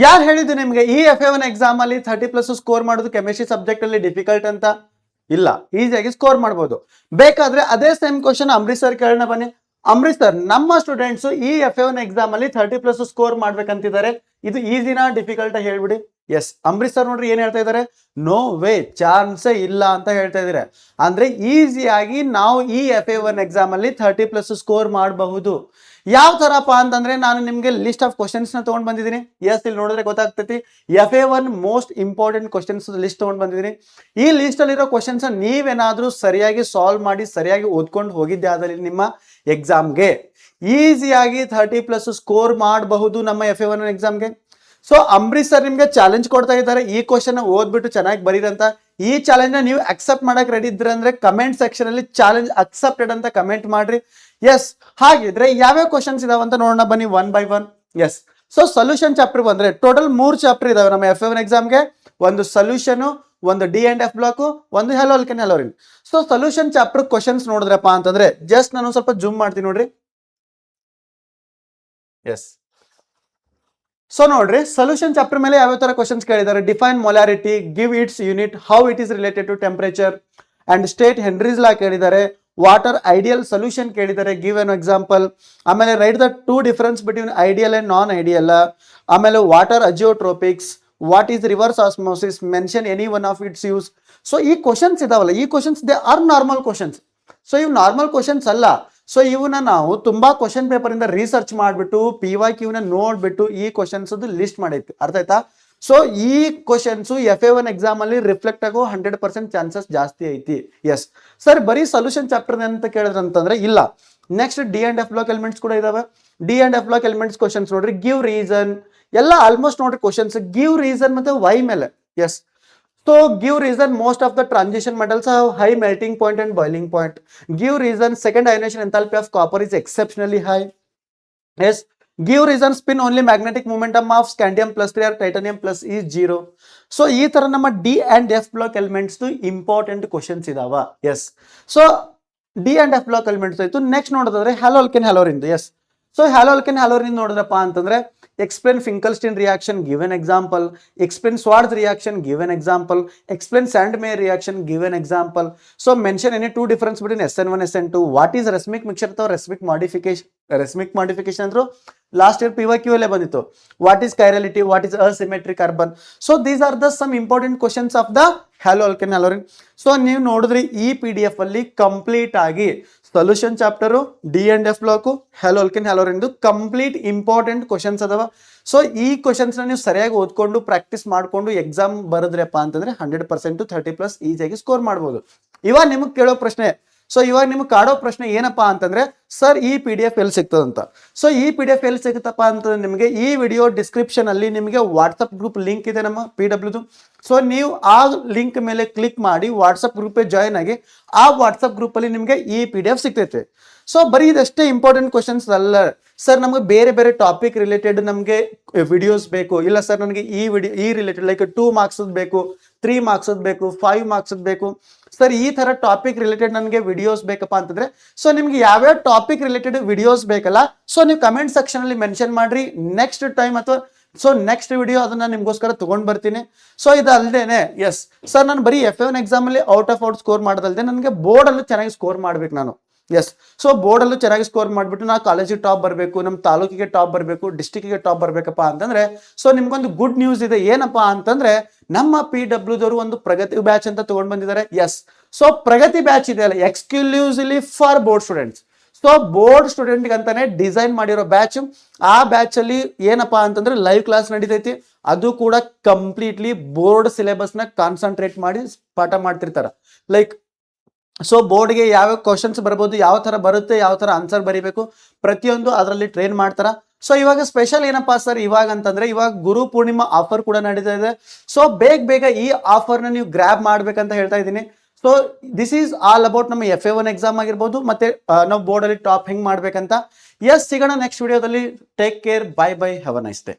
ಯಾರು ಹೇಳಿದ್ದು ನಿಮ್ಗೆ ಈ FA1 ಎಕ್ಸಾಮ್ ಅಲ್ಲಿ 30+ ಸ್ಕೋರ್ ಮಾಡೋದು ಕೆಮಿಸ್ಟ್ರಿ ಸಬ್ಜೆಕ್ಟ್ ಅಲ್ಲಿ ಡಿಫಿಕಲ್ಟ್ ಅಂತ? ಇಲ್ಲ, ಈಸಿಯಾಗಿ ಸ್ಕೋರ್ ಮಾಡಬಹುದು. ಬೇಕಾದ್ರೆ ಅದೇ ಸೇಮ್ ಕ್ವಶನ್ ಅಂಬರೀಶ್ ಸರ್ ಕೇಳೋಣ ಬನ್ನಿ. ಅಂಬರೀಶ್ ಸರ್, ನಮ್ಮ ಸ್ಟೂಡೆಂಟ್ಸ್ ಈ FA1 ಎಕ್ಸಾಮ್ ಅಲ್ಲಿ 30+ ಸ್ಕೋರ್ ಮಾಡ್ಬೇಕಂತಿದ್ದಾರೆ, ಇದು ಈಸಿನಾ ಡಿಫಿಕಲ್ಟ್ ಹೇಳ್ಬಿಡಿ. ಎಸ್, ಅಂಬರೀಶ್ ಸರ್ ನೋಡ್ರಿ ಏನ್ ಹೇಳ್ತಾ ಇದ್ದಾರೆ, ನೋ ವೇ, ಚಾನ್ಸೇ ಇಲ್ಲ ಅಂತ ಹೇಳ್ತಾ ಇದ್ದಾರೆ. ಅಂದ್ರೆ ಈಸಿಯಾಗಿ ನಾವು ಈ FA1 ಎಕ್ಸಾಮ್ ಅಲ್ಲಿ 30+ ಸ್ಕೋರ್ ಮಾಡಬಹುದು. ಯಾವ ತರಪ್ಪ ಅಂತಂದ್ರೆ ನಾನು ನಿಮ್ಗೆ ಲಿಸ್ಟ್ ಆಫ್ ಕ್ವಶನ್ಸ್ ನ ತಗೊಂಡ್ ಬಂದಿದ್ದೀನಿ. ಎಸ್, ಇಲ್ಲಿ ನೋಡಿದ್ರೆ ಗೊತ್ತಾಗ್ತೈತಿ FA1 most important questions list ತಗೊಂಡ್ ಬಂದಿದ್ದೀನಿ. ಈ ಲಿಸ್ಟ್ ಅಲ್ಲಿರೋ ಕ್ವಶನ್ಸ್ ನೀವೇನಾದ್ರೂ ಸರಿಯಾಗಿ ಸಾಲ್ವ್ ಮಾಡಿ ಸರಿಯಾಗಿ ಓದ್ಕೊಂಡು ಹೋಗಿದ್ದೆ ಆದಲ್ಲಿ ನಿಮ್ಮ ಎಕ್ಸಾಮ್ಗೆ ಈಸಿಯಾಗಿ 30+ ಸ್ಕೋರ್ ಮಾಡಬಹುದು ನಮ್ಮ FA1 ಎಕ್ಸಾಮ್ಗೆ. ಸೊ ಅಂಬರೀಶ್ ಸರ್ ನಿಮ್ಗೆ ಚಾಲೆಂಜ್ ಕೊಡ್ತಾ ಇದ್ದಾರೆ, ಈ ಕ್ವಶನ್ ಓದ್ಬಿಟ್ಟು ಚೆನ್ನಾಗಿ ಬರೀರಂತ. ಈ ಚಾಲೆಂಜ್ ನ ನೀವು ಅಕ್ಸೆಪ್ಟ್ ಮಾಡಕ್ ರೆಡಿ ಇದ್ರೆ ಅಂದ್ರೆ ಕಮೆಂಟ್ ಸೆಕ್ಷನ್ ಅಲ್ಲಿ ಚಾಲೆಂಜ್ ಅಕ್ಸೆಪ್ಟೆಡ್ ಅಂತ ಕಮೆಂಟ್ ಮಾಡ್ರಿ. ಎಸ್, ಹಾಗಿದ್ರೆ ಯಾವ್ಯಾವ ಕ್ವಶನ್ಸ್ ಇದಾವಂತ ನೋಡೋಣ ಬನ್ನಿ one by one. Yes, so solution chapter ಬಂದ್ರೆ ಟೋಟಲ್ 3 ಚಾಪ್ಟರ್ ಇದಾವೆ ನಮ್ಮ FA1 ಎಕ್ಸಾಮ್ಗೆ. ಒಂದು ಸೊಲ್ಯೂಷನ್, ಒಂದು D&F ಬ್ಲಾಕ್, ಒಂದು haloalkane haloarene. So solution chapter questions ನೋಡಿದ್ರಪ್ಪ ಅಂತಂದ್ರೆ ಜಸ್ಟ್ ನಾನು ಸ್ವಲ್ಪ ಜೂಮ್ ಮಾಡ್ತೀನಿ ನೋಡ್ರಿ. ಎಸ್, ಸೊ ನೋಡ್ರಿ ಸೊಲ್ಯೂಷನ್ ಚಾಪ್ಟರ್ ಮೇಲೆ ಯಾವ ತರ ಕ್ವಶನ್ಸ್ ಕೇಳಿದ್ದಾರೆ. Define molarity, give its unit, how it is related to temperature and state Henry's law ಕೇಳಿದ್ದಾರೆ. ವಾಟರ್ ಐಡಿಯಲ್ ಸೊಲ್ಯೂಷನ್ ಕೇಳಿದ್ದಾರೆ, ಗಿವ್ ಎನ್ ಎಕ್ಸಾಂಪಲ್. ಆಮೇಲೆ right the two difference between ideal and non ideal. ಆಮೇಲೆ what are azeotropes, what is reverse osmosis, mention any one of it's use. So ಈ questions ಇದಾವಲ್ಲ, ಈ questions they are normal questions. So ಇವು normal questions ಅಲ್ಲ. So ಇವನ್ನ ನಾವು ತುಂಬಾ question paper ಇಂದ ರಿಸರ್ಚ್ ಮಾಡಿಬಿಟ್ಟು PYQ ನ ನೋಡ್ಬಿಟ್ಟು ಈ ಕ್ವಶನ್ಸ್ ಲಿಸ್ಟ್ ಮಾಡೈತಿ, ಅರ್ಥ ಆಯ್ತಾ? ಸೊ ಈ ಕ್ವಶನ್ಸ್ FA1 ಎಕ್ಸಾಮ್ ಅಲ್ಲಿ ರಿಫ್ಲೆಕ್ಟ್ ಆಗೋ 100% ಚಾನ್ಸಸ್ ಜಾಸ್ತಿ ಐತಿ. ಎಸ್ ಸರ್, ಬರೀ ಸೊಲ್ಯೂಷನ್ ಚಾಪ್ಟರ್ ಅಂತ ಕೇಳಿದ್ರಂತಂದ್ರೆ ಇಲ್ಲ, ನೆಕ್ಸ್ಟ್ D&F ಬ್ಲಾಕ್ ಎಲಿಮೆಂಟ್ಸ್ ಕೂಡ ಇದಾವೆ. D&F ಬ್ಲಾಕ್ ಎಲಿಮೆಂಟ್ಸ್ ಕ್ವಶನ್ಸ್ ನೋಡ್ರಿ, ಗಿವ್ ರೀಸನ್ ಎಲ್ಲ ಆಲ್ಮೋಸ್ಟ್ ನೋಡ್ರಿ ಕ್ವಶನ್ಸ್ ಗಿವ್ ರೀಸನ್ ಮತ್ತೆ ವೈ ಮೇಲೆ. Yes, so give reason most of the transition metals have high melting point and boiling point. Give reason second ionization enthalpy of copper is exceptionally high. Yes, give reason spin only magnetic momentum of scandium plus 3 or titanium plus is 0. So ಈ ತರ ನಮ್ಮ D&F block elements important questions ಇದಾವ. Yes, so D&F block elements ಆಯ್ತು. Next ನೋಡೋದಾದ್ರೆ haloalkane haloarene. Yes, so haloalkane haloarene ನೋಡಿದ್ರಪ್ಪ ಅಂತಂದ್ರೆ explain Finkelstein reaction, give an example. Explain Schwarz reaction, give an example. Explain Sandmeyer reaction, give an example. So mention any two difference between SN1 SN2. What is racemic mixture or racemic modification? Racemic modification andro last year PYQ alle bandito. What is chirality, what is asymmetric carbon? So these are the some important questions of the halo alkane halorin. So ನೀವು ನೋಡಿದ್ರಿ ಈ PDF ಅಲ್ಲಿ complete ಆಗಿ solution chapter, D&F block, haloalkane haloarene complete important questions ಅದಾವ. So ಈ questions ನೀವು ಸರಿಯಾಗಿ ಓದ್ಕೊಂಡು ಪ್ರಾಕ್ಟೀಸ್ ಮಾಡ್ಕೊಂಡು ಎಕ್ಸಾಮ್ ಬರದ್ರಪ್ಪ ಅಂತಂದ್ರೆ 100% 30+ ಈಸಿಯಾಗಿ ಸ್ಕೋರ್ ಮಾಡ್ಬೋದು. ಇವಾಗ ನಿಮಗೆ ಕೇಳೋ ಪ್ರಶ್ನೆ, ಸೊ ಇವಾಗ ನಿಮ್ಗೆ ಕಾಡೋ ಪ್ರಶ್ನೆ ಏನಪ್ಪಾ ಅಂತಂದ್ರೆ ಸರ್ ಈ PDF ಎಲ್ಲಿ ಸಿಗ್ತದಂತ. ಸೊ ಈ PDF ಎಲ್ಲಿ ಸಿಗುತ್ತಪ್ಪ ಅಂತಂದ್ರೆ ನಿಮಗೆ ಈ ವಿಡಿಯೋ ಡಿಸ್ಕ್ರಿಪ್ಷನ್ ಅಲ್ಲಿ ನಿಮಗೆ ವಾಟ್ಸಪ್ ಗ್ರೂಪ್ ಲಿಂಕ್ ಇದೆ ನಮ್ಮ PWದು. ಸೊ ನೀವು ಆ ಲಿಂಕ್ ಮೇಲೆ ಕ್ಲಿಕ್ ಮಾಡಿ ವಾಟ್ಸಪ್ ಗ್ರೂಪ್ ಜಾಯ್ನ್ ಆಗಿ ಆ ವಾಟ್ಸಪ್ ಗ್ರೂಪ್ ಅಲ್ಲಿ ನಿಮಗೆ ಈ PDF ಸಿಗ್ತೈತೆ. ಸೊ ಬರೀ ಇದಷ್ಟೇ ಇಂಪಾರ್ಟೆಂಟ್ ಕ್ವಶನ್ಸ್ ಅಲ್ಲ ಸರ್, ನಮಗೆ ಬೇರೆ ಬೇರೆ ಟಾಪಿಕ್ ರಿಲೇಟೆಡ್ ನಮಗೆ ವಿಡಿಯೋಸ್ ಬೇಕು. ಇಲ್ಲ ಸರ್, ನನಗೆ ಈ ರಿಲೇಟೆಡ್ ಲೈಕ್ 2 ಮಾರ್ಕ್ಸ್ ಬೇಕು, 3 ಮಾರ್ಕ್ಸ್ ಬೇಕು, 5 ಮಾರ್ಕ್ಸ್ ಬೇಕು ಸರ್, ಈ ತರ ಟಾಪಿಕ್ ರಿಲೇಟೆಡ್ ನನಗೆ ವಿಡಿಯೋಸ್ ಬೇಕಪ್ಪ ಅಂತಂದ್ರೆ ಸೊ ನಿಮ್ಗೆ ಯಾವ್ಯಾವ ಟಾಪಿಕ್ ರಿಲೇಟೆಡ್ ವಿಡಿಯೋಸ್ ಬೇಕಲ್ಲ, ಸೊ ನೀವು ಕಮೆಂಟ್ ಸೆಕ್ಷನ್ ಅಲ್ಲಿ ಮೆನ್ಷನ್ ಮಾಡ್ರಿ. ನೆಕ್ಸ್ಟ್ ಟೈಮ್ ಅಥವಾ ಸೊ ನೆಕ್ಸ್ಟ್ ವಿಡಿಯೋ ಅದನ್ನ ನಿಮ್ಗೋಸ್ಕರ ತಗೊಂಡ್ ಬರ್ತೀನಿ. ಸೊ ಇದಲ್ದೇನೆ ಎಸ್ ಸರ್, ನಾನು ಬರೀ FA1 ಎಕ್ಸಾಮ್ ಅಲ್ಲಿ ಔಟ್ ಆಫ್ ಔಟ್ ಸ್ಕೋರ್ ಮಾಡೋದಲ್ದೆ ನನಗೆ ಬೋರ್ಡ್ ಅಲ್ಲೂ ಚೆನ್ನಾಗಿ ಸ್ಕೋರ್ ಮಾಡ್ಬೇಕು ನಾನು. ಎಸ್, ಸೊ ಬೋರ್ಡ್ ಅಲ್ಲೂ ಚೆನ್ನಾಗಿ ಸ್ಕೋರ್ ಮಾಡ್ಬಿಟ್ಟು ನಾ ಕಾಲೇಜಿಗೆ ಟಾಪ್ ಬರಬೇಕು, ನಮ್ಮ ತಾಲೂಕಿಗೆ ಟಾಪ್ ಬರಬೇಕು, ಡಿಸ್ಟಿಕ್ಗೆ ಟಾಪ್ ಬರ್ಬೇಕಪ್ಪ ಅಂತಂದ್ರೆ ಸೊ ನಿಮ್ಗೊಂದು ಗುಡ್ ನ್ಯೂಸ್ ಇದೆ. ಏನಪ್ಪಾ ಅಂತಂದ್ರೆ ನಮ್ಮ PWದವರು ಒಂದು ಪ್ರಗತಿ ಬ್ಯಾಚ್ ಅಂತ ತಗೊಂಡ್ ಬಂದಿದ್ದಾರೆ. ಎಸ್, ಸೊ ಪ್ರಗತಿ ಬ್ಯಾಚ್ ಇದೆ ಅಲ್ಲ, exclusively for board students. So board student ಅಂತಾನೆ ಡಿಸೈನ್ ಮಾಡಿರೋ ಬ್ಯಾಚ್. ಆ ಬ್ಯಾಚ್ ಅಲ್ಲಿ ಏನಪ್ಪಾ ಅಂತಂದ್ರೆ ಲೈವ್ ಕ್ಲಾಸ್ ನಡೀತೈತಿ, ಅದು ಕೂಡ ಕಂಪ್ಲೀಟ್ಲಿ ಬೋರ್ಡ್ ಸಿಲೆಬಸ್ ನ ಕಾನ್ಸಂಟ್ರೇಟ್ ಮಾಡಿ ಪಾಠ ಮಾಡ್ತಿರ್ತಾರ. ಲೈಕ್ ಸೊ ಬೋರ್ಡ್ಗೆ ಯಾವ ಕ್ವಶನ್ಸ್ ಬರ್ಬೋದು, ಯಾವ ತರ ಬರುತ್ತೆ, ಯಾವ ತರ ಆನ್ಸರ್ ಬರೀಬೇಕು, ಪ್ರತಿಯೊಂದು ಅದರಲ್ಲಿ ಟ್ರೈನ್ ಮಾಡ್ತಾರ. ಸೊ ಇವಾಗ ಸ್ಪೆಷಲ್ ಏನಪ್ಪಾ ಸರ್ ಇವಾಗ ಅಂತಂದ್ರೆ ಇವಾಗ ಗುರು ಪೂರ್ಣಿಮಾ ಆಫರ್ ಕೂಡ ನಡೀತಾ ಇದೆ. ಸೊ ಬೇಗ ಈ ಆಫರ್ ನ ನೀವು ಗ್ರ್ಯಾಬ್ ಮಾಡ್ಬೇಕಂತ ಹೇಳ್ತಾ ಇದ್ದೀನಿ. So this is all about ನಮ್ಮ FA1 ಎಕ್ಸಾಮ್ ಆಗಿರ್ಬೋದು, ಮತ್ತೆ ನಾವು ಬೋರ್ಡ್ ಅಲ್ಲಿ ಟಾಪ್ ಹೆಂಗ್ ಮಾಡ್ಬೇಕಂತ. ಎಸ್, ಸಿಗೋಣ ನೆಕ್ಸ್ಟ್ ವಿಡಿಯೋದಲ್ಲಿ. Take care, bye bye, have a nice day.